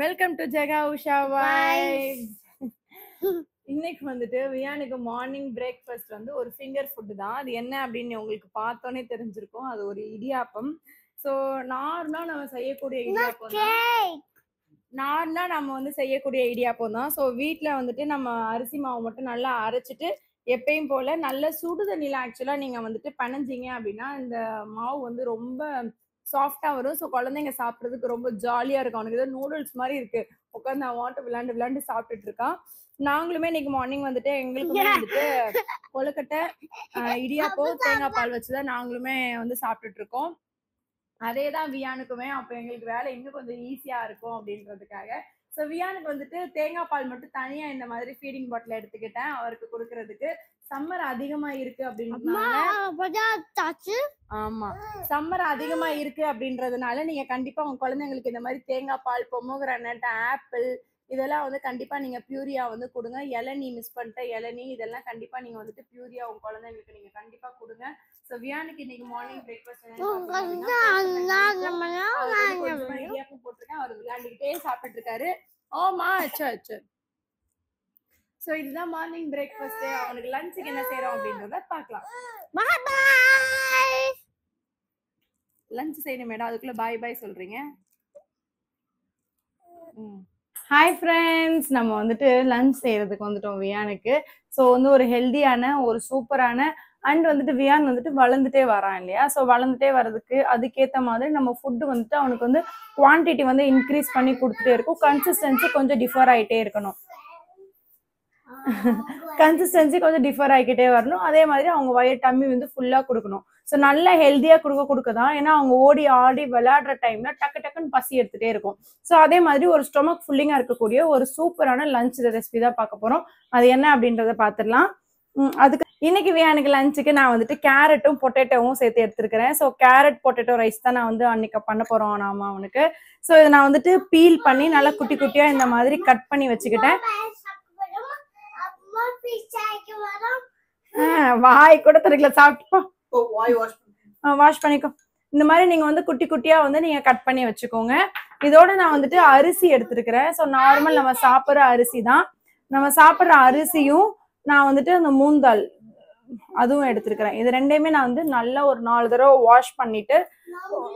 Welcome to Jega Usha vibes. இன்னைக்கு வந்துட்டு வியானுக்கு morning breakfast வந்து ஒரு ஃபிங்கர் ஃபுட்டு தான். அது என்ன அப்படின்னு உங்களுக்கு பார்த்தோன்னே தெரிஞ்சிருக்கும். அது ஒரு இடியாப்பம். ஸோ நார்மலாக நம்ம செய்யக்கூடிய இடியாப்பம் தான். நார்மலாக நம்ம வந்து செய்யக்கூடிய இடியாப்பம் தான். ஸோ வீட்டில் வந்துட்டு நம்ம அரிசி மாவு மட்டும் நல்லா அரைச்சிட்டு எப்பயும் போல் நல்ல சுடு தண்ணியில் ஆக்சுவலாக நீங்கள் வந்துட்டு பனைஞ்சிங்க அப்படின்னா இந்த மாவு வந்து ரொம்ப சாஃப்டாக வரும். ஸோ குழந்தைங்க சாப்பிட்றதுக்கு ரொம்ப ஜாலியாக இருக்கும். அவனுக்கு ஏதோ நூடுல்ஸ் மாதிரி இருக்குது. உட்காந்து அவன் விளாண்டு சாப்பிட்டுட்டு இருக்கான். நாங்களுமே இன்னைக்கு மார்னிங் வந்துட்டு எங்களுக்குமே வந்துட்டு கொழுக்கட்டை இடியாப்பம் தேங்காய் பால் வச்சுதான் நாங்களுமே வந்து சாப்பிட்டுட்டு இருக்கோம். அதே தான் வியானுக்குமே. அப்போ எங்களுக்கு வேலை இன்னும் கொஞ்சம் ஈஸியா இருக்கும் அப்படின்றதுக்காக. ஸோ வியானுக்கு வந்துட்டு தேங்காய் பால் மட்டும் தனியா இந்த மாதிரி ஃபீடிங் பாட்டில் எடுத்துக்கிட்டேன் அவருக்கு கொடுக்கறதுக்கு. சம்மர் அதிகமா இருக்கு அப்படின்றதுனால ஆமா சம்மர் அதிகமா இருக்கு அப்படின்றதுனால நீங்க கண்டிப்பா உங்க குழந்தைங்களுக்கு இந்த மாதிரி தேங்காய் பால், பொமோகிரானட், ஆப்பிள் இதெல்லாம் வந்து கண்டிப்பா நீங்க பியூரியா வந்து கொடுங்க. இளநீ மிஸ் பண்ணிட்ட இளநீ இதெல்லாம் கண்டிப்பா நீங்க வந்துட்டு பியூரியா உங்க குழந்தைங்களுக்கு நீங்க கண்டிப்பா கொடுங்க. ஸோ வியானுக்கு இன்னைக்கு மார்னிங் பிரேக்ஃபாஸ்ட் இடியாப்பம் போட்டிருக்கேன். அவர் விளையாண்டுக்கிட்டே சாப்பிட்டு இருக்காரு. ஓமா அச்சோ அச்சோ. ஸோ இதுதான் மார்னிங் பிரேக்ஃபாஸ்ட். அவனுக்கு லஞ்சுக்கு என்ன செய்யறோம் அப்படின்றத பார்க்கலாம். லஞ்ச் செய்யணும் மேடம், அதுக்குள்ள பாய் பாய் சொல்றீங்க. ஹாய் ஃப்ரெண்ட்ஸ், நம்ம வந்துட்டு லஞ்ச் செய்யறதுக்கு வந்துட்டோம் வியானுக்கு. ஸோ வந்து ஒரு ஹெல்தியான ஒரு சூப்பரான அண்ட் வந்துட்டு வியான் வந்துட்டு வளர்ந்துட்டே வரான் இல்லையா. ஸோ வளர்ந்துட்டே வர்றதுக்கு அதுக்கேற்ற மாதிரி நம்ம ஃபுட்டு வந்துட்டு அவனுக்கு வந்து குவான்டிட்டி வந்து இன்க்ரீஸ் பண்ணி கொடுத்துட்டே இருக்கும். கன்சிஸ்டன்சி கொஞ்சம் டிஃபர் ஆகிட்டே இருக்கணும். கன்சிஸ்டன்சி கொஞ்சம் டிஃபர் ஆகிக்கிட்டே வரணும். அதே மாதிரி அவங்க வயிறு டம்மி வந்து ஃபுல்லாக கொடுக்கணும். ஸோ நல்லா ஹெல்த்தியாக கொடுக்க தான். ஏன்னா அவங்க ஓடி ஆடி விளையாடுற டைம்ல டக்குன்னு பசி எடுத்துகிட்டே இருக்கும். ஸோ அதே மாதிரி ஒரு ஸ்டொமக் ஃபுல்லிங்காக இருக்கக்கூடிய ஒரு சூப்பரான லஞ்ச் ரெசிபி தான் பார்க்க போகிறோம். அது என்ன அப்படின்றத பார்த்துடலாம். அதுக்கு இன்னைக்கு வியானுக்கு லஞ்சுக்கு நான் வந்துட்டு கேரட்டும் பொட்டேட்டோவும் சேர்த்து எடுத்துருக்கிறேன். ஸோ கேரட் பொட்டேட்டோ ரைஸ் தான் நான் வந்து அன்னைக்கு பண்ண போகிறோம் நாம அவனுக்கு. ஸோ இதை நான் வந்துட்டு பீல் பண்ணி நல்லா குட்டி குட்டியாக இந்த மாதிரி கட் பண்ணி வச்சுக்கிட்டேன். வாய் கூட தெரியல, சாப்பிட்டுப்போ வாஷ் பண்ணிக்கோ. இந்த மாதிரி நீங்க வந்து குட்டி குட்டியா வந்து நீங்க கட் பண்ணி வச்சுக்கோங்க. இதோட நான் வந்துட்டு அரிசி எடுத்துருக்கிறேன். ஸோ நார்மல் நம்ம சாப்பிட்ற அரிசி தான். நம்ம சாப்பிட்ற அரிசியும் நான் வந்துட்டு அந்த மூந்தால் அதுவும் எடுத்துருக்கிறேன். இது ரெண்டையுமே நான் வந்து நல்லா ஒரு 4 தடவை வாஷ் பண்ணிட்டு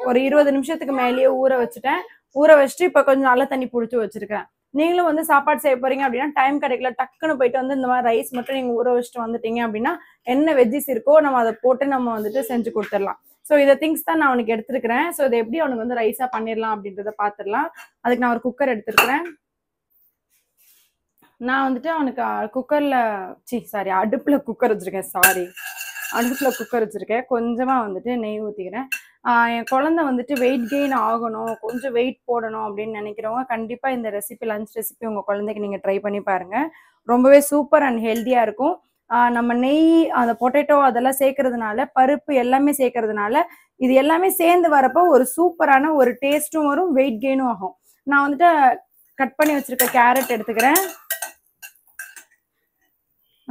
ஒரு 20 நிமிஷத்துக்கு மேலேயே ஊற வச்சுட்டேன். ஊற வச்சுட்டு இப்ப கொஞ்சம் நல்ல தண்ணி பிடிச்சி வச்சிருக்கேன். நீங்களும் வந்து சாப்பாடு செய்ய போறீங்க அப்படின்னா டைம் கிடைக்கல, டக்குன்னு போயிட்டு வந்து இந்த மாதிரி ரைஸ் மட்டும் நீங்க ஊற வச்சுட்டு வந்துட்டீங்க அப்படின்னா என்ன வெஜ்ஜிஸ் இருக்கோ நம்ம அதை போட்டு நம்ம வந்துட்டு செஞ்சு கொடுத்துடலாம். ஸோ இதை திங்ஸ் தான் நான் அவனுக்கு எடுத்துருக்கிறேன். ஸோ இதை எப்படி அவனுக்கு வந்து ரைஸா பண்ணிடலாம் அப்படின்றத பார்த்துடலாம். அதுக்கு நான் ஒரு குக்கர் எடுத்துருக்கிறேன். நான் வந்துட்டு அவனுக்கு அடுப்புல குக்கர் வச்சிருக்கேன். கொஞ்சமா வந்துட்டு நெய் ஊத்திக்கிறேன். என் குழந்தை வந்துட்டு வெயிட் கெயின் ஆகணும், கொஞ்சம் வெயிட் போடணும் அப்படின்னு நினைக்கிறவங்க கண்டிப்பா இந்த ரெசிபி லஞ்ச் ரெசிபி உங்க குழந்தைக்கு நீங்க ட்ரை பண்ணி பாருங்க. ரொம்பவே சூப்பர் அண்ட் ஹெல்த்தியா இருக்கும். நம்ம நெய், அந்த பொட்டேட்டோ அதெல்லாம் சேர்க்கறதுனால, பருப்பு எல்லாமே சேர்க்கறதுனால இது எல்லாமே சேர்ந்து வரப்போ ஒரு சூப்பரான ஒரு டேஸ்ட்டும் வரும், வெயிட் கெயினும் ஆகும். நான் வந்துட்டு கட் பண்ணி வச்சிருக்க கேரட் எடுத்துக்கிறேன்.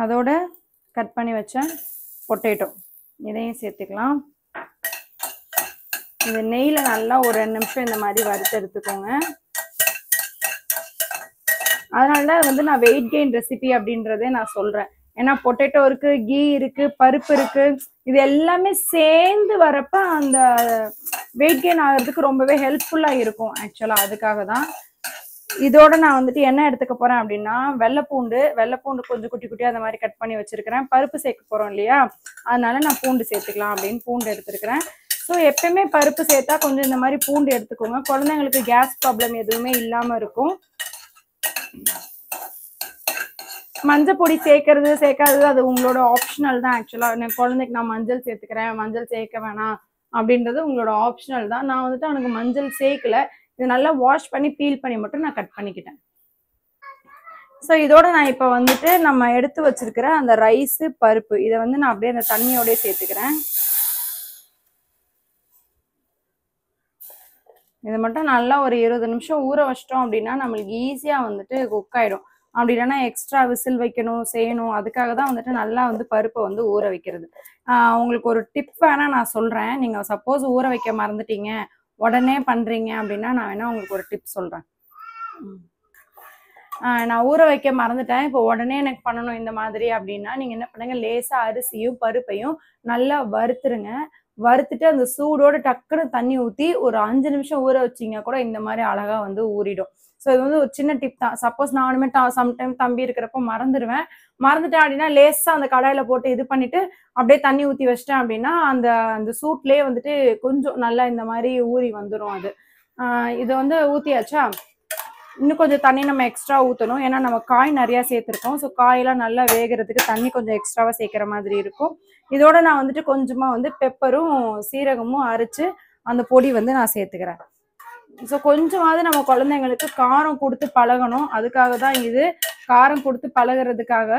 அதோட கட் பண்ணி வச்சேன் பொட்டேட்டோ இதையும் சேர்த்துக்கலாம். இந்த நெய்ல நல்லா ஒரு 2 நிமிஷம் இந்த மாதிரி வறுத்து எடுத்துக்கோங்க. அதனாலதான் வந்து நான் வெயிட் கெயின் ரெசிபி அப்படின்றதே நான் சொல்றேன். ஏன்னா பொட்டேட்டோ இருக்கு, கீ இருக்கு, பருப்பு இருக்கு, இது எல்லாமே சேர்ந்து வரப்ப அந்த வெயிட் கெயின் ஆகிறதுக்கு ரொம்பவே ஹெல்ப்ஃபுல்லா இருக்கும். ஆக்சுவலா அதுக்காக தான். இதோட நான் வந்துட்டு என்ன எடுத்துக்க போறேன் அப்படின்னா வெள்ளைப்பூண்டு கொஞ்சம் குட்டி குட்டியா அந்த மாதிரி கட் பண்ணி வச்சிருக்கிறேன். பருப்பு சேர்க்க போறோம் இல்லையா, அதனால நான் பூண்டு சேர்த்துக்கலாம் அப்படின்னு பூண்டு எடுத்துருக்கிறேன். ஸோ எப்பயுமே பருப்பு சேர்த்தா கொஞ்சம் இந்த மாதிரி பூண்டு எடுத்துக்கோங்க. குழந்தைங்களுக்கு கேஸ் ப்ராப்ளம் எதுவுமே இல்லாம இருக்கும். மஞ்சள் பொடி சேர்க்கறது சேர்க்காதது அது உங்களோட ஆப்ஷனல் தான். ஆக்சுவலா குழந்தைக்கு நான் மஞ்சள் சேர்த்துக்கிறேன், மஞ்சள் சேர்க்க வேணாம் அப்படின்றது உங்களோட ஆப்ஷனல் தான். நான் வந்துட்டு அவனுக்கு மஞ்சள் சேர்க்கல. இது நல்லா வாஷ் பண்ணி பீல் பண்ணி மட்டும் நான் கட் பண்ணிக்கிட்டேன். ஸோ இதோட நான் இப்போ வந்துட்டு நம்ம எடுத்து வச்சிருக்கிற அந்த ரைஸு பருப்பு இதை வந்து நான் அப்படியே அந்த தண்ணியோடய சேர்த்துக்கிறேன். இது மட்டும் நல்லா ஒரு 20 நிமிஷம் ஊற வச்சிட்டோம் அப்படின்னா நம்மளுக்கு ஈஸியாக வந்துட்டு குக் ஆகிடும். அப்படி இல்லைன்னா எக்ஸ்ட்ரா விசில் வைக்கணும் செய்யணும். அதுக்காக தான் வந்துட்டு நல்லா வந்து பருப்பை வந்து ஊற வைக்கிறது. உங்களுக்கு ஒரு டிப் வேணால் நான் சொல்கிறேன். நீங்கள் சப்போஸ் ஊற வைக்க மறந்துட்டீங்க, உடனே பண்ணுறீங்க அப்படின்னா நான் வேணால் உங்களுக்கு ஒரு டிப் சொல்கிறேன். நான் ஊற வைக்க மறந்துட்டேன். இப்போ உடனே எனக்கு பண்ணணும் இந்த மாதிரி அப்படின்னா, நீங்க என்ன பண்ணுங்க, லேசா அரிசியும் பருப்பையும் நல்லா வறுத்துருங்க. வறுத்துட்டு அந்த சூடோட டக்குன்னு தண்ணி ஊத்தி ஒரு 5 நிமிஷம் ஊற வச்சீங்கன்னா கூட இந்த மாதிரி அழகா வந்து ஊறிடும். ஸோ இது வந்து ஒரு சின்ன டிப் தான். சப்போஸ் நானுமே சம்டைம் தம்பி இருக்கிறப்போ மறந்துடுவேன். மறந்துட்டேன் அப்படின்னா லேசா அந்த கடாயில போட்டு இது பண்ணிட்டு அப்படியே தண்ணி ஊத்தி வச்சிட்டேன் அப்படின்னா அந்த அந்த சூட்லயே வந்துட்டு கொஞ்சம் நல்லா இந்த மாதிரி ஊறி வந்துடும் அது. இதை வந்து ஊத்தியாச்சா, இன்னும் கொஞ்சம் தண்ணி நம்ம எக்ஸ்ட்ரா ஊற்றணும். ஏன்னா நம்ம காய் நிறையா சேர்த்துருக்கோம். ஸோ காயெல்லாம் நல்லா வேகிறதுக்கு தண்ணி கொஞ்சம் எக்ஸ்ட்ராவாக சேர்க்குற மாதிரி இருக்கும். இதோட நான் வந்துட்டு கொஞ்சமாக வந்து பெப்பரும் சீரகமும் அரைச்சு அந்த பொடி வந்து நான் சேர்த்துக்கிறேன். ஸோ கொஞ்சமாவது நம்ம குழந்தைங்களுக்கு காரம் கொடுத்து பழகணும். அதுக்காக தான் இது. காரம் கொடுத்து பழகிறதுக்காக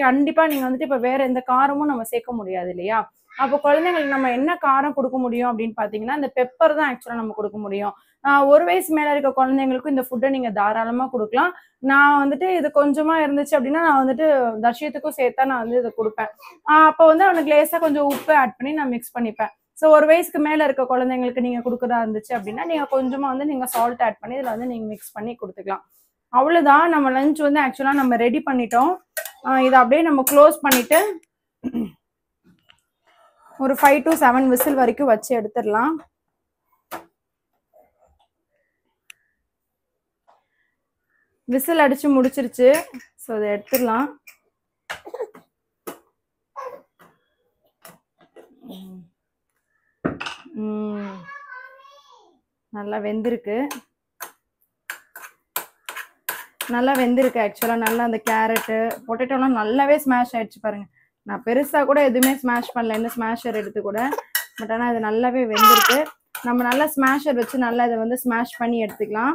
கண்டிப்பாக நீங்கள் வந்துட்டு இப்போ வேற எந்த காரமும் நம்ம சேர்க்க முடியாது இல்லையா? அப்போ குழந்தைங்களுக்கு நம்ம என்ன காரம் கொடுக்க முடியும் அப்படின்னு பார்த்தீங்கன்னா, இந்த பெப்பர் தான் ஆக்சுவலாக நம்ம கொடுக்க முடியும். 1 வயசு மேல இருக்க குழந்தைங்களுக்கும் இந்த ஃபுட்டை நீங்க தாராளமா கொடுக்கலாம். நான் வந்துட்டு இது கொஞ்சமா இருந்துச்சு அப்படின்னா நான் வந்துட்டு தர்ஷித்துக்கும் சேர்த்தா நான் வந்து இதை கொடுப்பேன். அப்போ வந்து அவனுக்கு லேசா கொஞ்சம் உப்பு ஆட் பண்ணி நான் மிக்ஸ் பண்ணிப்பேன். ஸோ 1 வயசுக்கு மேல இருக்க குழந்தைங்களுக்கு நீங்க கொடுக்குறதா இருந்துச்சு அப்படின்னா நீங்க கொஞ்சமா வந்து நீங்க சால்ட் ஆட் பண்ணி இதுல வந்து நீங்க மிக்ஸ் பண்ணி கொடுத்துக்கலாம். அவ்வளவுதான். நம்ம லஞ்ச் வந்து ஆக்சுவலா நம்ம ரெடி பண்ணிட்டோம். இதை அப்படியே நம்ம க்ளோஸ் பண்ணிட்டு ஒரு 5 to 7 விசில் வரைக்கும் வச்சு எடுத்துடலாம். விசில் அடிச்சு முடிச்சிருச்சு. ஸோ இதை எடுத்துடலாம். நல்லா வெந்திருக்கு. ஆக்சுவலா நல்லா அந்த கேரட்டு பொட்டேட்டோலாம் நல்லாவே ஸ்மாஷ் ஆயிடுச்சு பாருங்க. நான் பெருசா கூட எதுவுமே ஸ்மாஷ் பண்ணல, இந்த ஸ்மாஷர் எடுத்து கூட. பட் ஆனால் இது நல்லாவே வெந்திருக்கு. நம்ம நல்லா ஸ்மாஷர் வச்சு நல்லா இதை வந்து ஸ்மாஷ் பண்ணி எடுத்துக்கலாம்.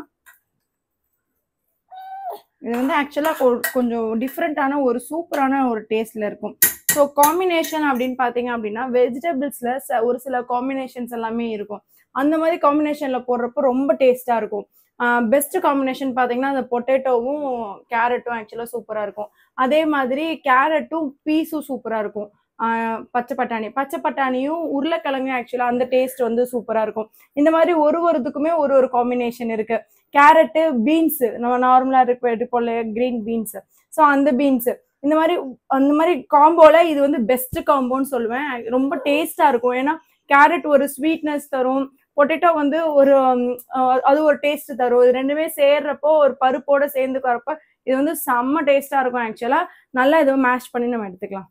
இது வந்து ஆக்சுவலாக கொஞ்சம் டிஃப்ரெண்ட்டான ஒரு சூப்பரான ஒரு டேஸ்ட்ல இருக்கும். ஸோ காம்பினேஷன் அப்படின்னு பார்த்தீங்க அப்படின்னா வெஜிடபிள்ஸ்ல ஒரு சில காம்பினேஷன்ஸ் எல்லாமே இருக்கும். அந்த மாதிரி காம்பினேஷன்ல போடுறப்போ ரொம்ப டேஸ்டா இருக்கும். பெஸ்ட் காம்பினேஷன் பார்த்தீங்கன்னா அந்த பொட்டேட்டோவும் கேரட்டும் ஆக்சுவலாக சூப்பராக இருக்கும். அதே மாதிரி கேரட்டும் பீஸும் சூப்பராக இருக்கும். பச்சை பட்டாணியும் உருளைக்கிழங்கு ஆக்சுவலாக அந்த டேஸ்ட் வந்து சூப்பராக இருக்கும். இந்த மாதிரி ஒருத்துக்குமே ஒரு காம்பினேஷன் இருக்கு. கேரட்டு பீன்ஸ் நம்ம நார்மலாக இருப்போம் கிரீன் பீன்ஸ். ஸோ அந்த பீன்ஸ் அந்த மாதிரி காம்போல இது வந்து பெஸ்ட் காம்போன்னு சொல்லுவேன். ரொம்ப டேஸ்டா இருக்கும். ஏன்னா கேரட் ஒரு ஸ்வீட்னஸ் தரும், பொட்டேட்டோ வந்து அது ஒரு டேஸ்ட் தரும். இது ரெண்டுமே சேர்றப்போ ஒரு பருப்போட சேர்ந்துக்கிறப்ப இது வந்து செம்ம டேஸ்டா இருக்கும். ஆக்சுவலா நல்லா இதை மேஷ் பண்ணி நம்ம எடுத்துக்கலாம்.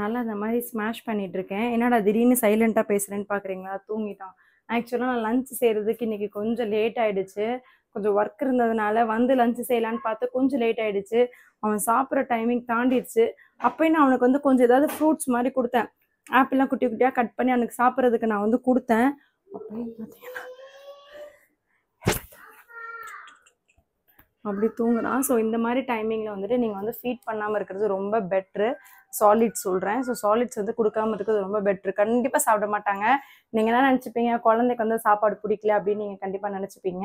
நல்லா இந்த மாதிரி ஸ்மாஷ் பண்ணிட்டு இருக்கேன். என்னடா திடீர்னு சைலண்டா பேசுறேன்னு பாக்குறீங்களா? தூங்கிட்டான். ஆக்சுவலா நான் லஞ்ச் செய்யறதுக்கு இன்னைக்கு கொஞ்சம் லேட் ஆயிடுச்சு. கொஞ்சம் ஒர்க் இருந்ததுனால வந்து லஞ்ச் செய்யலான்னு பார்த்து கொஞ்சம் லேட் ஆயிடுச்சு. அவன் சாப்பிட்ற டைமிங் தாண்டிடுச்சு. அப்பயும் நான் அவனுக்கு வந்து கொஞ்சம் ஏதாவது ஃப்ரூட்ஸ் மாதிரி கொடுத்தேன். ஆப்பிள்லாம் குட்டி குட்டியா கட் பண்ணி அவனுக்கு சாப்பிட்றதுக்கு நான் வந்து கொடுத்தேன். அப்படின்னு பார்த்தீங்கன்னா அப்படி தூங்குறான். ஸோ இந்த மாதிரி டைமிங்கில் வந்துட்டு நீங்கள் வந்து ஃபீட் பண்ணாமல் இருக்கிறது ரொம்ப பெட்ரு. சாலிட்ஸ் சொல்கிறேன். ஸோ சாலிட்ஸ் வந்து கொடுக்காம இருக்கிறது ரொம்ப பெட்ரு. கண்டிப்பாக சாப்பிட மாட்டாங்க. நீங்கள் என்ன நினச்சிப்பீங்க, குழந்தைக்கு வந்து சாப்பாடு பிடிக்கல அப்படின்னு நீங்கள் கண்டிப்பாக நினச்சிப்பீங்க.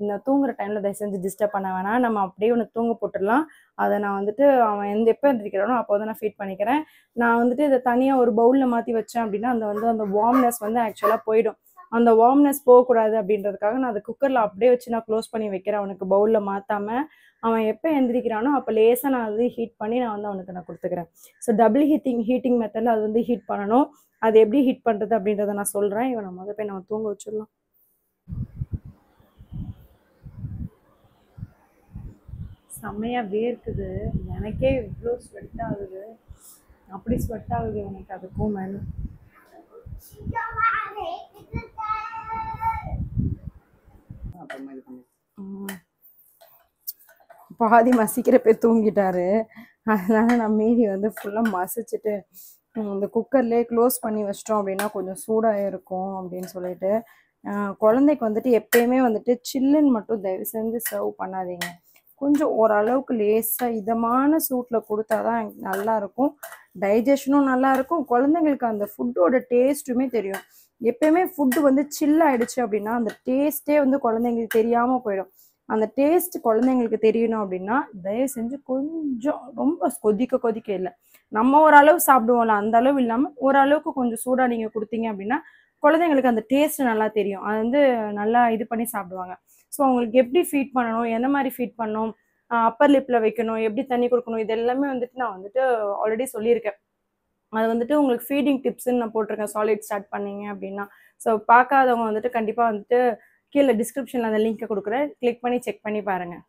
இந்த தூங்குற டைமில் தயவு செஞ்சு டிஸ்டர்ப் பண்ண வேணாம். நம்ம அப்படியே ஒன்று தூங்க போட்டுடலாம். அதை நான் வந்துட்டு அவன் எப்போ எந்திரிக்கிறானோ அப்போ வந்து நான் ஃபீட் பண்ணிக்கிறேன். நான் வந்துட்டு இதை தனியாக ஒரு பவுலில் மாற்றி வச்சேன் அப்படின்னா அந்த வார்ம்னஸ் வந்து ஆக்சுவலாக போயிடும். அந்த வார்ம்னஸ் போகக்கூடாது அப்படின்றதுக்காக நான் அதை குக்கரில் அப்படியே வச்சு நான் க்ளோஸ் பண்ணி வைக்கிறேன். அவனுக்கு பவுலில் மாற்றாமல் அவன் எப்போ எந்திரிக்கிறானோ அப்போ லேசாக நான் அது ஹீட் பண்ணி நான் வந்து அவனுக்கு நான் கொடுத்துக்கிறேன். ஸோ டபுள் ஹீட்டிங் மெத்தடில் அது வந்து ஹீட் பண்ணணும். அது எப்படி ஹீட் பண்ணுறது அப்படின்றத நான் சொல்கிறேன். இவன் நம்ம போய் நம்ம தூங்க வச்சிடலாம். செம்மையாக வேர்க்குது. எனக்கே இவ்வளோ ஸ்வெட் ஆகுது. அப்படி ஸ்வெட் ஆகுது எனக்கு. அதுக்கும் மேலே பாதி மசிக்கிற பேர் தூங்கிட்டாரு. அதனால நான் மீதி வந்து ஃபுல்லாக மசிச்சுட்டு இந்த குக்கர்லேயே க்ளோஸ் பண்ணி வச்சிட்டோம் அப்படின்னா கொஞ்சம் சூடாக இருக்கும் அப்படின்னு சொல்லிட்டு. குழந்தைக்கு வந்துட்டு எப்பயுமே வந்துட்டு சில்லுன்னு மட்டும் தயவு செஞ்சு சர்வ் பண்ணாதீங்க. கொஞ்சம் ஓரளவுக்கு லேசாக இதமான சூட்டில் கொடுத்தா தான் நல்லாயிருக்கும். டைஜஷனும் நல்லாயிருக்கும். குழந்தைங்களுக்கு அந்த ஃபுட்டோட டேஸ்ட்டுமே தெரியும். எப்பயுமே ஃபுட்டு வந்து சில் ஆகிடுச்சு அப்படின்னா அந்த டேஸ்ட்டே வந்து குழந்தைங்களுக்கு தெரியாமல் போயிடும். அந்த டேஸ்ட் குழந்தைங்களுக்கு தெரியணும் அப்படின்னா தயவு செஞ்சு கொஞ்சம் ரொம்ப கொதிக்க இல்லை, நம்ம ஓரளவு சாப்பிடுவோம்ல அந்த அளவு இல்லாமல் ஓரளவுக்கு கொஞ்சம் சூடாக நீங்கள் கொடுத்தீங்க அப்படின்னா குழந்தைங்களுக்கு அந்த டேஸ்ட் நல்லா தெரியும். அது வந்து நல்லா இது பண்ணி சாப்பிடுவாங்க. ஸோ அவங்களுக்கு எப்படி ஃபீட் பண்ணணும், எந்த மாதிரி ஃபீட் பண்ணணும், அப்பர் லிப்பில் வைக்கணும், எப்படி தண்ணி கொடுக்கணும், இது எல்லாமே வந்துட்டு நான் வந்துட்டு ஆல்ரெடி சொல்லியிருக்கேன். அது வந்துட்டு உங்களுக்கு ஃபீடிங் டிப்ஸ்ன்னு நான் போட்டிருக்கேன், சாலிட் ஸ்டார்ட் பண்ணீங்க அப்படின்னா. ஸோ பார்க்காதவங்க வந்துட்டு கண்டிப்பாக வந்துட்டு கீழே டிஸ்கிரிப்ஷனில் அந்த லிங்க்கை கொடுக்குறேன், கிளிக் பண்ணி செக் பண்ணி பாருங்கள்.